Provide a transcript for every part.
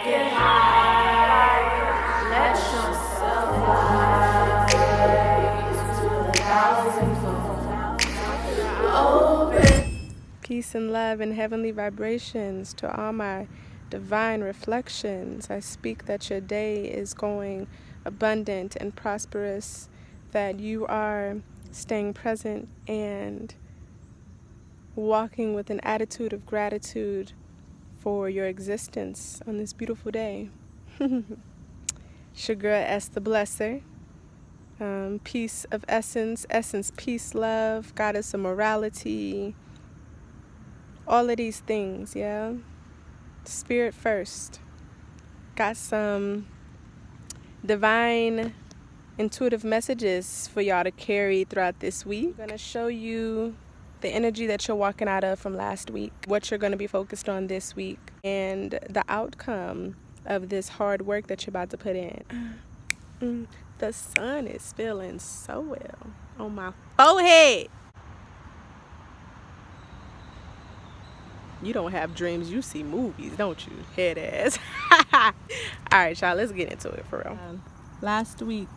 Get high, let yourself rise to the thousandfold. Open. Peace and love and heavenly vibrations to all my divine reflections. I speak that your day is going abundant and prosperous, that you are staying present and walking with an attitude of gratitude for your existence on this beautiful day. Sugar S the Blesser. Peace of essence, essence, peace, love, goddess of morality, all of these things, yeah? Spirit first. Got some divine intuitive messages for y'all to carry throughout this week. I'm gonna show you the energy that you're walking out of from last week, what you're gonna be focused on this week, and the outcome of this hard work that you're about to put in. The sun is feeling so well on my forehead. You don't have dreams, you see movies, don't you? Head ass. Alright, y'all, let's get into it for real. Last week,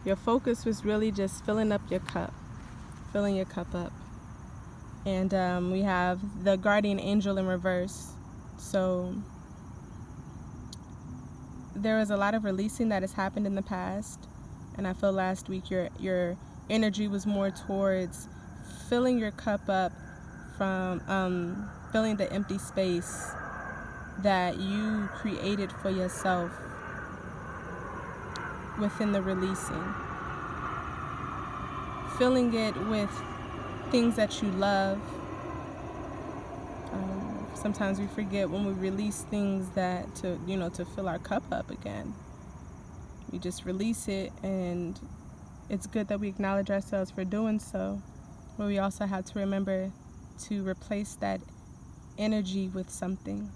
your focus was really just filling up your cup. Filling your cup up. And we have the guardian angel in reverse. So there was a lot of releasing that has happened in the past. And I feel last week your energy was more towards filling your cup up from filling the empty space that you created for yourself within the releasing. Filling it with things that you love. Sometimes we forget when we release things that to fill our cup up again. We just release it, and it's good that we acknowledge ourselves for doing so, but we also have to remember to replace that energy with something,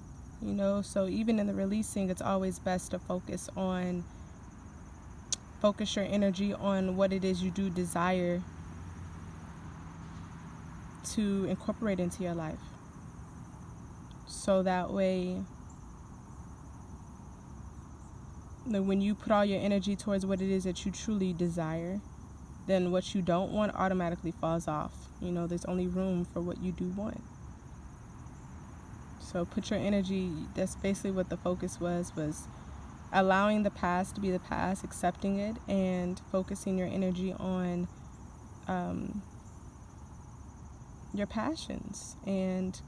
so even in the releasing, it's always best to focus your energy on what it is you do desire to incorporate into your life, so that way when you put all your energy towards what it is that you truly desire, then what you don't want automatically falls off. There's only room for what you do want. So put your energy, that's basically what the focus was allowing the past to be the past, accepting it, and focusing your energy on your passions and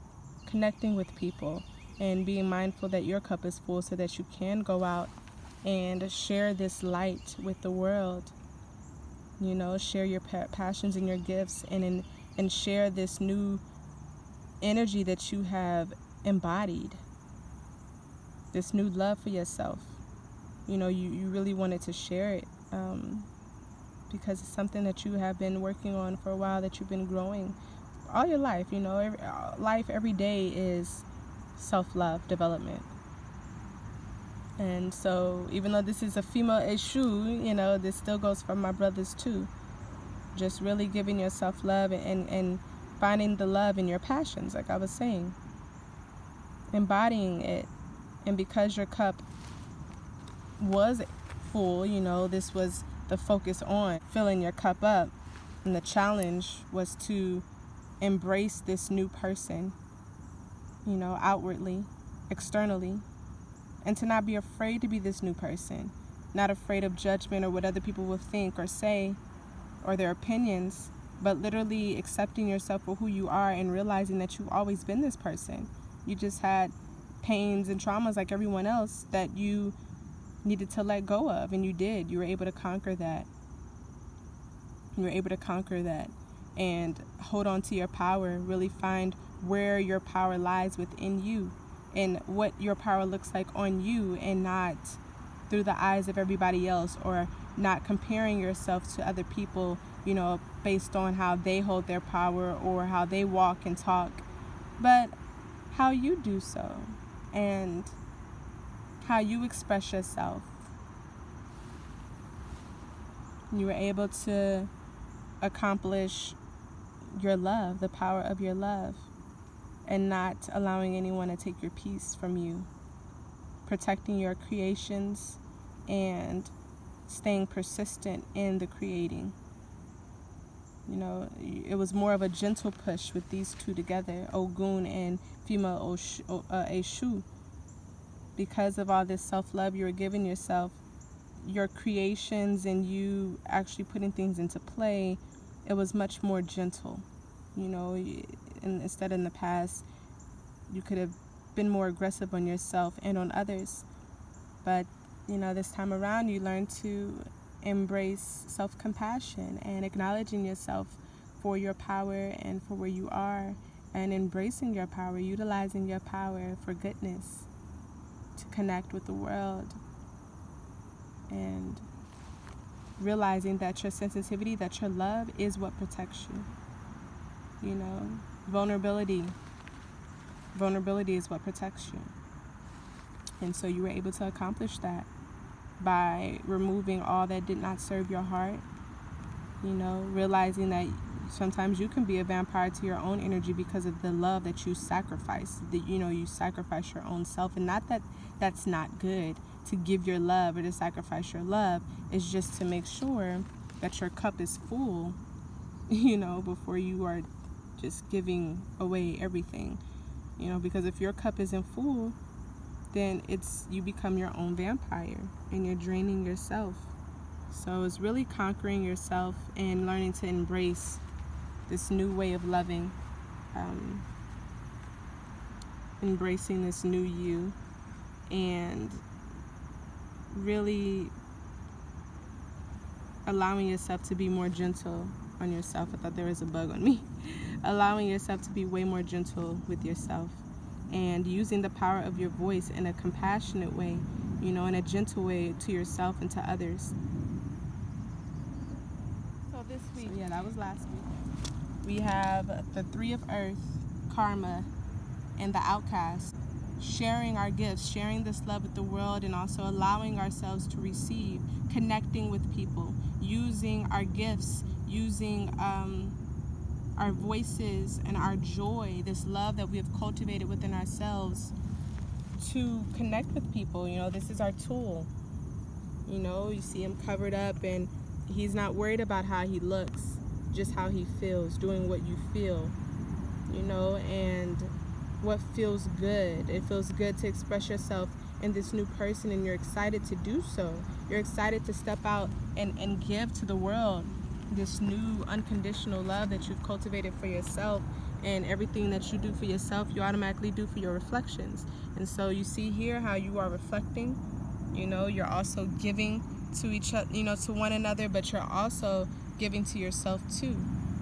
connecting with people and being mindful that your cup is full so that you can go out and share this light with the world. Share your passions and your gifts and share this new energy that you have embodied, this new love for yourself. You really wanted to share it because it's something that you have been working on for a while, that you've been growing all your life. Every day is self-love development. And so even though this is a female issue, this still goes for my brothers too. Just really giving yourself love and finding the love in your passions, like I was saying. Embodying it. And because your cup was full, this was the focus on filling your cup up. And the challenge was to embrace this new person, outwardly, externally. And to not be afraid to be this new person, not afraid of judgment or what other people will think or say or their opinions, but literally accepting yourself for who you are and realizing that you've always been this person. You just had pains and traumas like everyone else that you needed to let go of, and you did. You were able to conquer that. And hold on to your power, really find where your power lies within you and what your power looks like on you, and not through the eyes of everybody else, or not comparing yourself to other people, based on how they hold their power or how they walk and talk, but how you do so and how you express yourself. You were able to accomplish your love, the power of your love. and not allowing anyone to take your peace from you. Protecting your creations and staying persistent in the creating. You know, it was more of a gentle push with these two together, Ogun and female Eshu. Because of all this self-love you were giving yourself, your creations and you actually putting things into play, it was much more gentle. You know, instead in the past, you could have been more aggressive on yourself and on others. But, you know, this time around, you learn to embrace self-compassion and acknowledging yourself for your power and for where you are, and embracing your power, utilizing your power for goodness, to connect with the world, and realizing that your sensitivity, that your love is what protects you. You know, vulnerability is what protects you. And so you were able to accomplish that by removing all that did not serve your heart. You know, realizing that sometimes you can be a vampire to your own energy because of the love that you sacrifice. That, you know, you sacrifice your own self, and not that that's not good to give your love or to sacrifice your love. It's just to make sure that your cup is full, you know, before you are just giving away everything. You know, because if your cup isn't full, then you become your own vampire and you're draining yourself. So it's really conquering yourself and learning to embrace this new way of loving, embracing this new you, and really allowing yourself to be more gentle on yourself. I thought there was a bug on me. Allowing yourself to be way more gentle with yourself, and using the power of your voice in a compassionate way, you know, in a gentle way to yourself and to others. So this week, yeah, that was last week, we have the Three of Earth, Karma, and the Outcast, sharing our gifts, sharing this love with the world, and also allowing ourselves to receive, connecting with people, using our gifts, using our voices and our joy, this love that we have cultivated within ourselves, to connect with people. You know, this is our tool. You know, you see him covered up, and he's not worried about how he looks, just how he feels, doing what you feel, you know, and what feels good. It feels good to express yourself in this new person, and you're excited to do so. You're excited to step out and give to the world this new unconditional love that you've cultivated for yourself. And everything that you do for yourself, you automatically do for your reflections. And so you see here how you are reflecting. You know, you're also giving to each other, you know, to one another, but you're also giving to yourself too.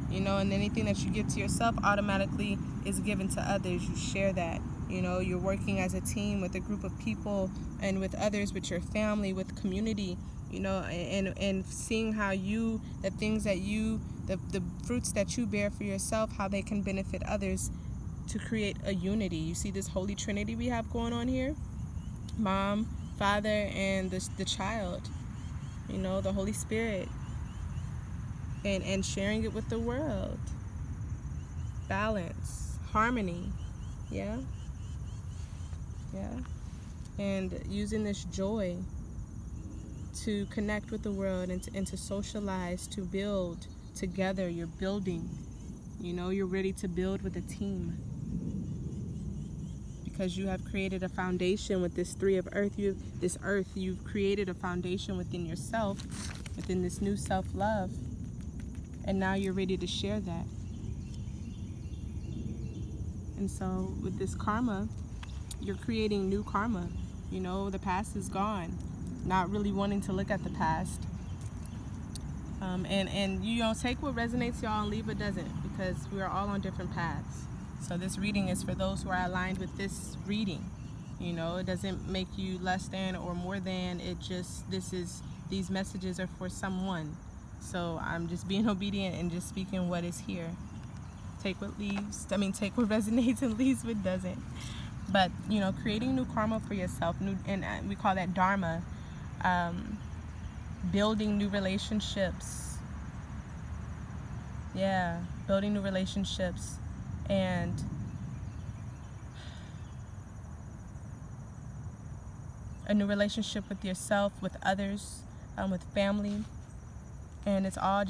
You know, and anything that you give to yourself automatically is given to others. You share that. You know, you're working as a team with a group of people and with others, with your family, with community, you know, and seeing how the things that the fruits that you bear for yourself, how they can benefit others, to create a unity. You see this Holy Trinity we have going on here? Mom, Father, and the child, you know, the Holy Spirit, and sharing it with the world. Balance, harmony, yeah, and using this joy to connect with the world and to socialize, to build together. You're building, you know, you're ready to build with a team, because you have created a foundation with this Three of Earth. You've created a foundation within yourself, within this new self-love, and now you're ready to share that. And so with this karma, you're creating new karma. You know, the past is gone. Not really wanting to look at the past. And you know, take what resonates, y'all, and leave what doesn't, because we are all on different paths. So this reading is for those who are aligned with this reading. You know, it doesn't make you less than or more than. It just, these messages are for someone. So I'm just being obedient and just speaking what is here. Take what resonates and leaves what doesn't. But, you know, creating new karma for yourself, and we call that dharma. Building new relationships. Yeah, building new relationships, and a new relationship with yourself, with others, with family. And it's all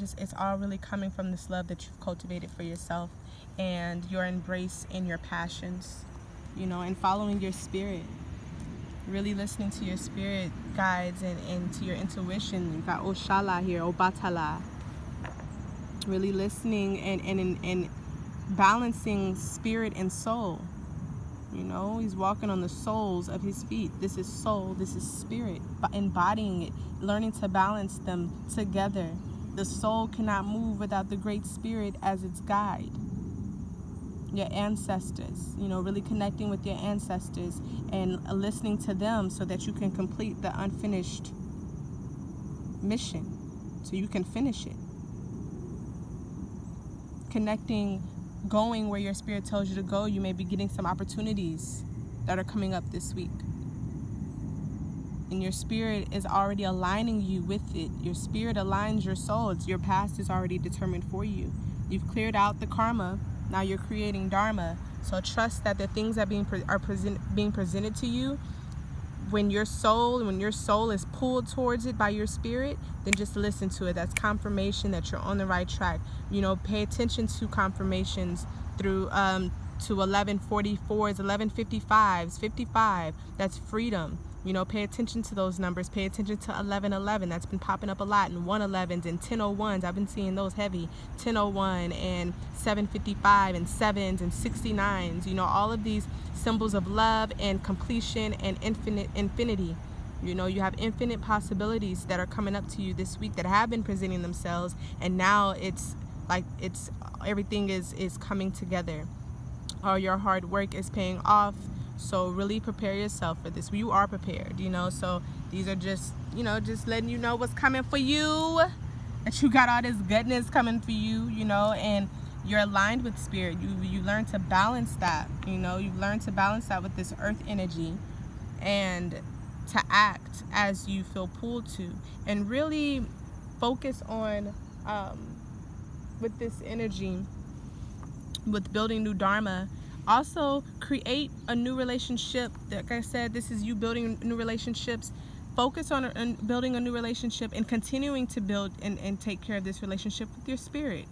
really coming from this love that you've cultivated for yourself and your embrace in your passions, and following your spirit. Really listening to your spirit guides and to your intuition. You got Oshala here, Obatala. Really listening and balancing spirit and soul. He's walking on the soles of his feet. This is soul, this is spirit, embodying it, learning to balance them together. The soul cannot move without the great spirit as its guide. Your ancestors, really connecting with your ancestors and listening to them so that you can complete the unfinished mission, so you can finish it. Connecting, going where your spirit tells you to go. You may be getting some opportunities that are coming up this week. And your spirit is already aligning you with it. Your spirit aligns your soul. Your past is already determined for you. You've cleared out the karma. Now you're creating dharma. So trust that the things that are being presented to you, when your soul is pulled towards it by your spirit, then just listen to it. That's confirmation that you're on the right track. Pay attention to confirmations through to 1144s, 1155s, 55. That's freedom. Pay attention to those numbers. Pay attention to 1111. That's been popping up a lot. And 111s and 1001s. I've been seeing those heavy. 1001 and 755 and 7s and 69s. All of these symbols of love and completion and infinity. You have infinite possibilities that are coming up to you this week that have been presenting themselves. And now it's like everything is coming together. All your hard work is paying off. So really prepare yourself for this. You are prepared, so these are just letting you know what's coming for you, that you got all this goodness coming for you, and you're aligned with spirit. You learn to balance that, you've learned to balance that with this earth energy and to act as you feel pulled to, and really focus on with this energy, with building new dharma. Also create a new relationship. Like I said, this is you building new relationships. Focus on building a new relationship and continuing to build and take care of this relationship with your spirit.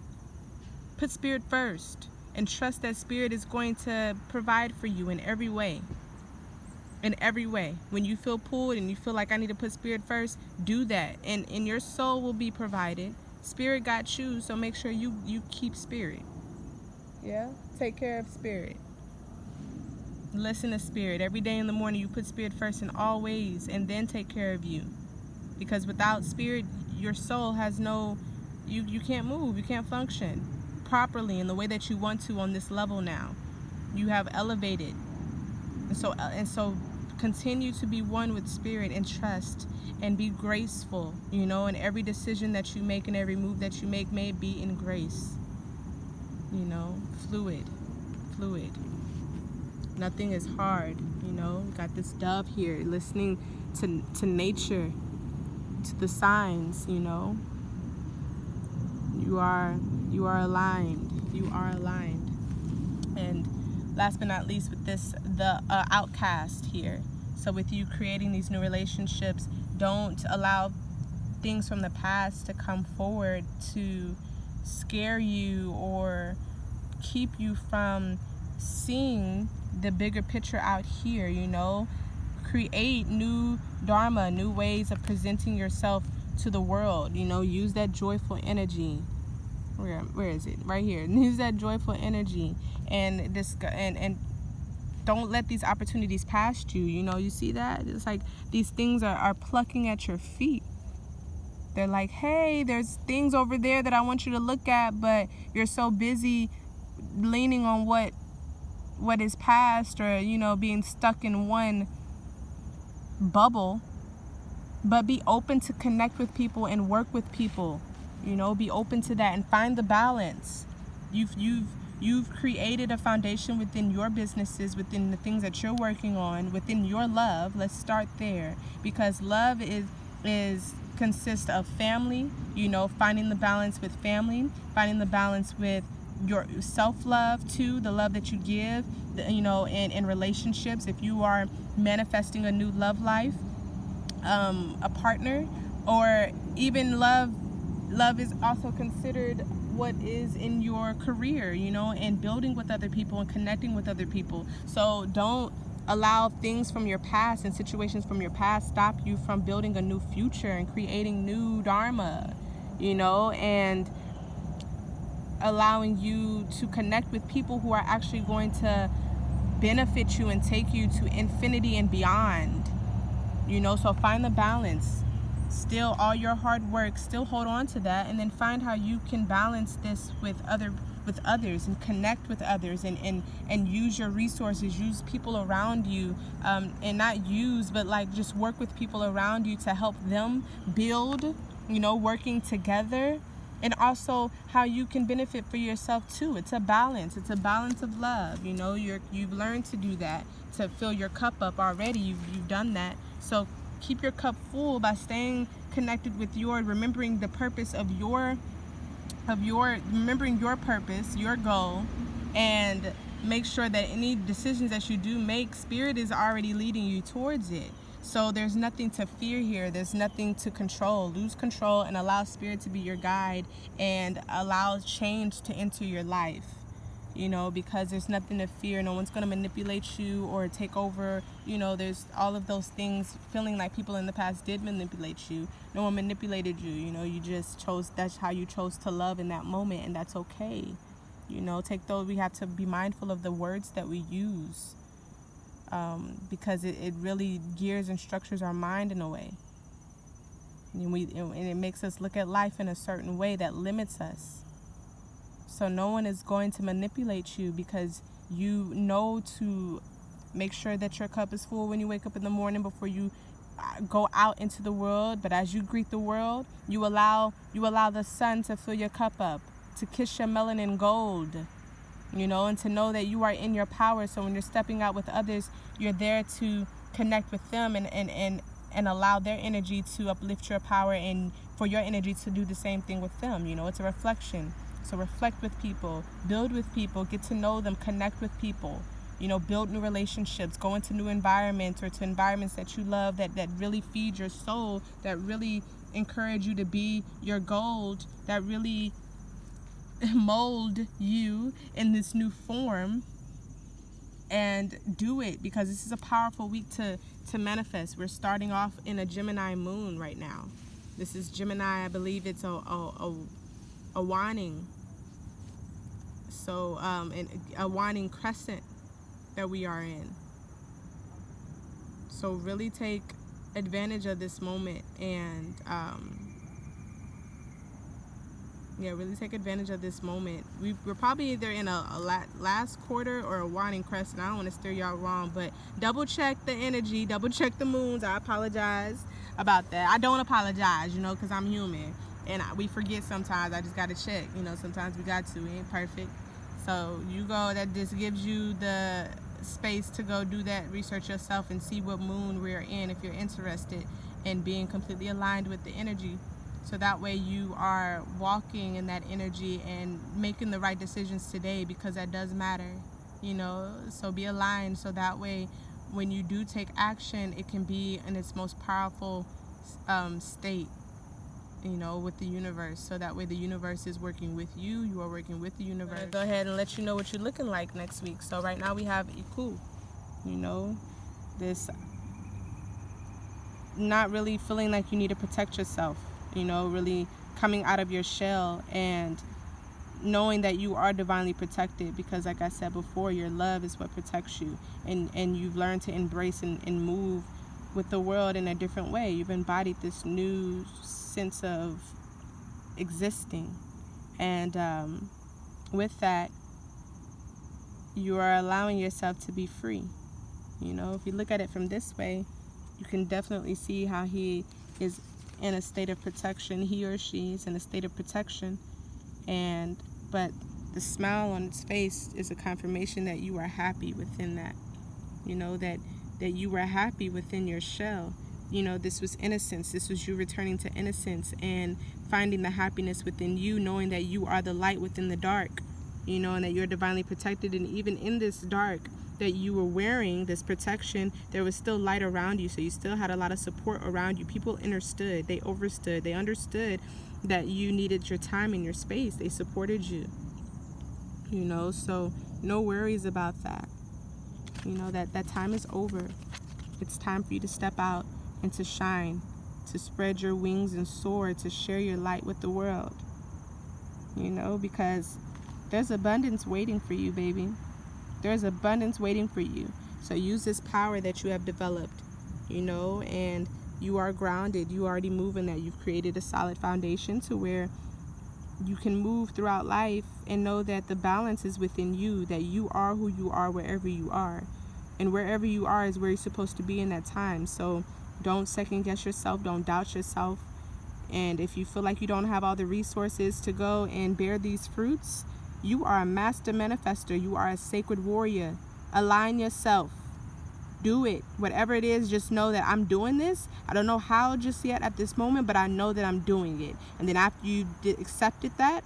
Put spirit first and trust that spirit is going to provide for you in every way. In every way. When you feel pulled and you feel like I need to put spirit first, do that. And your soul will be provided. Spirit got you, so make sure you keep spirit. Yeah? Take care of spirit. Listen to spirit. Every day in the morning you put spirit first in all ways, and then take care of you. Because without spirit, your soul has you can't move, you can't function properly in the way that you want to on this level now. You have elevated. And so continue to be one with spirit and trust and be graceful, and every decision that you make and every move that you make may be in grace. Fluid. Nothing is hard, Got this dove here listening to nature, to the signs, You are aligned. You are aligned. And last but not least, with the outcast here. So with you creating these new relationships, don't allow things from the past to come forward to scare you or keep you from seeing the bigger picture out here. Create new dharma, new ways of presenting yourself to the world. Use that joyful energy. Where is it? Right here. Use that joyful energy and don't let these opportunities past you. You see that? It's like these things are plucking at your feet. They're like, hey, there's things over there that I want you to look at, but you're so busy leaning on what is past, or being stuck in one bubble. But be open to connect with people and work with people. Be open to that and find the balance. You've created a foundation within your businesses, within the things that you're working on, within your love. Let's start there, because love consists of family, finding the balance with family, finding the balance with your self-love too, the love that you give, in relationships. If you are manifesting a new love life, a partner, or even love is also considered what is in your career, you know, and building with other people and connecting with other people. So don't allow things from your past and situations from your past stop you from building a new future and creating new dharma, you know, and allowing you to connect with people who are actually going to benefit you and take you to infinity and beyond, you know. So find the balance. Still, all your hard work, still hold on to that, and then find how you can balance this with others and connect with others, and use your resources, use people around you, and not use, but like just work with people around you to help them build, you know, working together. And also how you can benefit for yourself too. It's a balance. It's a balance of love. You know, you've learned to do that, to fill your cup up already. You've done that. So keep your cup full by staying connected with remembering the purpose of remembering your purpose, your goal, and make sure that any decisions that you do make, Spirit is already leading you towards it. So there's nothing to fear here. There's nothing to control. Lose control and allow Spirit to be your guide, and allow change to enter your life, you know, because there's nothing to fear. No one's going to manipulate you or take over. You know, there's all of those things, feeling like people in the past did manipulate you. No one manipulated you. You know, you just chose, that's how you chose to love in that moment, and that's okay. You know, we have to be mindful of the words that we use. Because it really gears and structures our mind in a way, and it makes us look at life in a certain way that limits us. So no one is going to manipulate you, because you know to make sure that your cup is full when you wake up in the morning before you go out into the world. But as you greet the world, you allow the sun to fill your cup up, to kiss your melanin gold, you know, and to know that you are in your power. So when you're stepping out with others, you're there to connect with them and allow their energy to uplift your power, and for your energy to do the same thing with them. You know, it's a reflection. So reflect with people, build with people, get to know them, connect with people, you know, build new relationships, go into new environments, or to environments that you love, that really feed your soul, that really encourage you to be your gold, that really mold you in this new form. And do it, because this is a powerful week to manifest. We're starting off in a Gemini moon right now. This is Gemini, I believe it's a waning. So and a waning crescent that we are in. So really take advantage of this moment, and really take advantage of this moment. We're probably either in a last quarter or a waning crescent. I don't want to steer y'all wrong, but double check the energy, double check the moons. I apologize about that. I don't apologize, you know, because I'm human, and we forget sometimes. I just got to check, you know, sometimes we got to. We ain't perfect. So you go, that just gives you the space to go do that research yourself and see what moon we're in, if you're interested in being completely aligned with the energy. So that way you are walking in that energy and making the right decisions today, because that does matter, you know. So be aligned, so that way when you do take action, it can be in its most powerful state, you know, with the universe. So that way the universe is working with you, you are working with the universe. Go ahead and let you know what you're looking like next week. So right now we have Iku, you know, this not really feeling like you need to protect yourself, you know, really coming out of your shell and knowing that you are divinely protected, because like I said before, your love is what protects you, and you've learned to embrace and move with the world in a different way. You've embodied this new sense of existing, and with that you are allowing yourself to be free. You know, if you look at it from this way, you can definitely see how he is in a state of protection. He or she is in a state of protection, but the smile on its face is a confirmation that you are happy within that. You know, that you were happy within your shell. You know, this was innocence. This was you returning to innocence and finding the happiness within you, knowing that you are the light within the dark, you know, and that you're divinely protected. And even in this dark, that you were wearing, this protection, there was still light around you. So you still had a lot of support around you. People understood, they overstood, they understood that you needed your time and your space. They supported you, you know, so no worries about that. You know, that time is over. It's time for you to step out and to shine, to spread your wings and soar, to share your light with the world, you know, because there's abundance waiting for you, baby. There's abundance waiting for you. So use this power that you have developed, you know, and you are grounded. You already move in that. You've created a solid foundation to where you can move throughout life and know that the balance is within you, that you are who you are wherever you are. And wherever you are is where you're supposed to be in that time. So don't second guess yourself. Don't doubt yourself. And if you feel like you don't have all the resources to go and bear these fruits, you are a master manifester. You are a sacred warrior. Align yourself. Do it. Whatever it is, just know that I'm doing this. I don't know how just yet at this moment, but I know that I'm doing it. And then after you accepted that,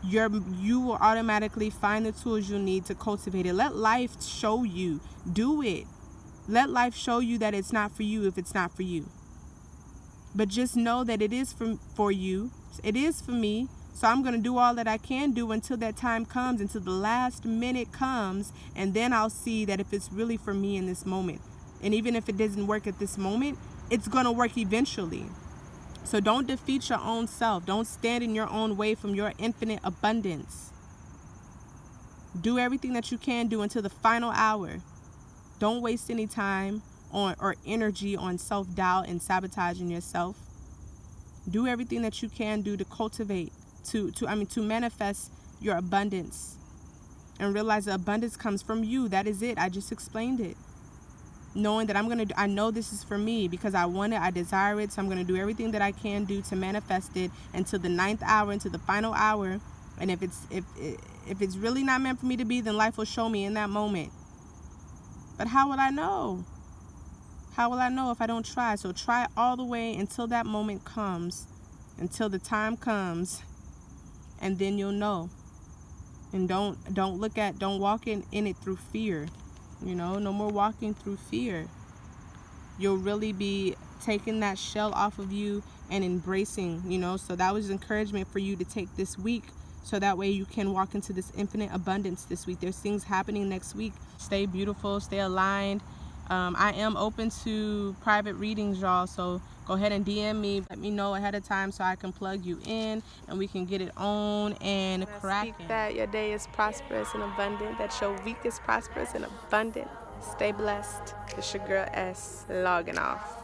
you will automatically find the tools you need to cultivate it. Let life show you. Do it. Let life show you that it's not for you if it's not for you. But just know that it is for you. It is for me. So I'm going to do all that I can do until that time comes, until the last minute comes, and then I'll see that if it's really for me in this moment. And even if it doesn't work at this moment, it's going to work eventually. So don't defeat your own self. Don't stand in your own way from your infinite abundance. Do everything that you can do until the final hour. Don't waste any time or energy on self-doubt and sabotaging yourself. Do everything that you can do to cultivate, to manifest your abundance, and realize the abundance comes from you. That is it. I just explained it. Knowing that I know this is for me because I want it, I desire it, so I'm going to do everything that I can do to manifest it until the 9th hour, until the final hour. And if it's really not meant for me to be, then life will show me in that moment. But how will I know? How will I know if I don't try? So try all the way until that moment comes, until the time comes, and then you'll know. And don't walk in it through fear. You know, no more walking through fear. You'll really be taking that shell off of you and embracing, you know. So that was encouragement for you to take this week, so that way you can walk into this infinite abundance this week. There's things happening next week. Stay beautiful, stay aligned. I am open to private readings, y'all, so go ahead and DM me. Let me know ahead of time so I can plug you in and we can get it on and cracking. Speak that your day is prosperous and abundant, that your week is prosperous and abundant. Stay blessed. It's your girl S logging off.